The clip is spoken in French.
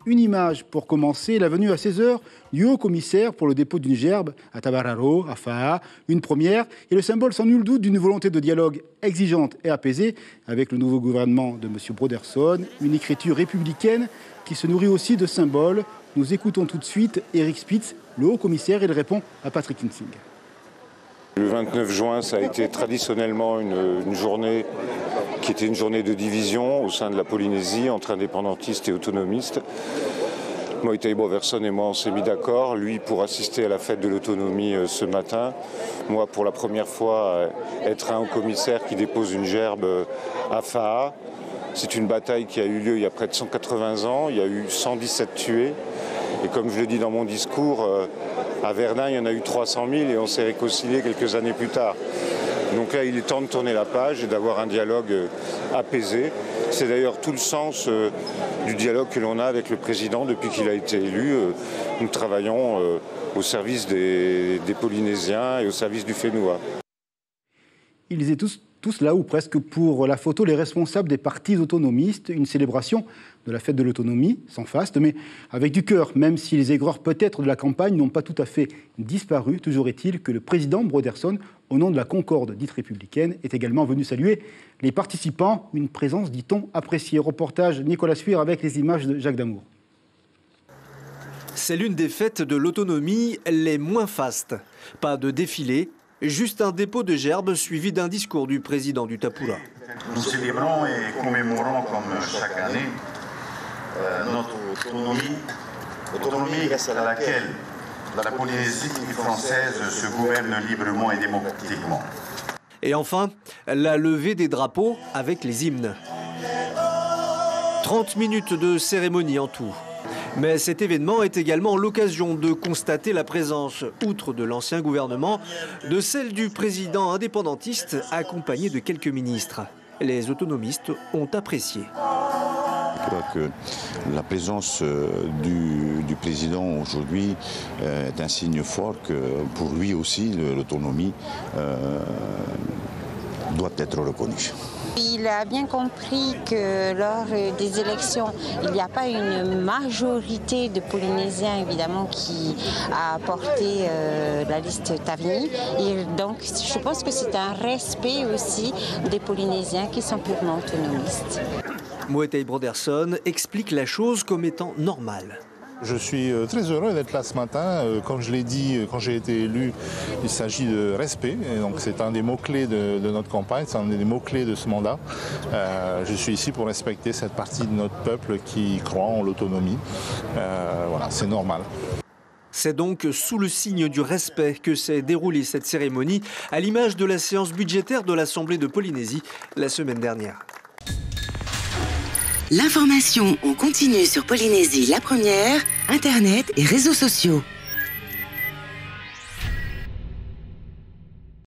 Une image pour commencer, la venue à 16h du haut-commissaire pour le dépôt d'une gerbe à Tabararo, à Faa, une première et le symbole sans nul doute d'une volonté de dialogue exigeante et apaisée avec le nouveau gouvernement de M. Broderson, une écriture républicaine qui se nourrit aussi de symboles. Nous écoutons tout de suite Eric Spitz, le haut-commissaire, il répond à Patrick Kinsing. Le 29 juin, ça a été traditionnellement une journée qui était une journée de division au sein de la Polynésie entre indépendantistes et autonomistes. Moïtai Broderson et moi, on s'est mis d'accord. Lui pour assister à la fête de l'autonomie ce matin. Moi, pour la première fois, être un haut-commissaire qui dépose une gerbe à Faa. C'est une bataille qui a eu lieu il y a près de 180 ans. Il y a eu 117 tués. Et comme je le dis dans mon discours, à Verdun, il y en a eu 300 000 et on s'est réconcilié quelques années plus tard. Donc là, il est temps de tourner la page et d'avoir un dialogue apaisé. C'est d'ailleurs tout le sens du dialogue que l'on a avec le président depuis qu'il a été élu. Nous travaillons au service des Polynésiens et au service du Fénoua. Ils étaient tous là ou presque pour la photo, les responsables des partis autonomistes, une célébration de la fête de l'autonomie, sans faste, mais avec du cœur, même si les aigreurs peut-être de la campagne n'ont pas tout à fait disparu. Toujours est-il que le président Broderson, au nom de la concorde dite républicaine, est également venu saluer les participants, une présence, dit-on, appréciée. Reportage Nicolas Suire avec les images de Jacques Damour. C'est l'une des fêtes de l'autonomie les moins fastes. Pas de défilé, juste un dépôt de gerbes suivi d'un discours du président du Tapura. Nous célébrons et commémorons comme chaque année notre autonomie à laquelle la Polynésie française se gouverne librement et démocratiquement. Et enfin, la levée des drapeaux avec les hymnes. 30 minutes de cérémonie en tout. Mais cet événement est également l'occasion de constater la présence, outre de l'ancien gouvernement, de celle du président indépendantiste accompagné de quelques ministres. Les autonomistes ont apprécié. Je crois que la présence du président aujourd'hui est un signe fort que pour lui aussi l'autonomie doit être reconnue. Il a bien compris que lors des élections, il n'y a pas une majorité de Polynésiens évidemment qui a porté la liste Tavini. Et donc je pense que c'est un respect aussi des Polynésiens qui sont purement autonomistes. Moïtai Broderson explique la chose comme étant normale. Je suis très heureux d'être là ce matin. Comme je l'ai dit quand j'ai été élu, il s'agit de respect. Et donc c'est un des mots-clés de notre campagne, c'est un des mots-clés de ce mandat. Je suis ici pour respecter cette partie de notre peuple qui croit en l'autonomie. Voilà, c'est normal. C'est donc sous le signe du respect que s'est déroulée cette cérémonie, à l'image de la séance budgétaire de l'Assemblée de Polynésie la semaine dernière. L'information en continu sur Polynésie la première, Internet et réseaux sociaux.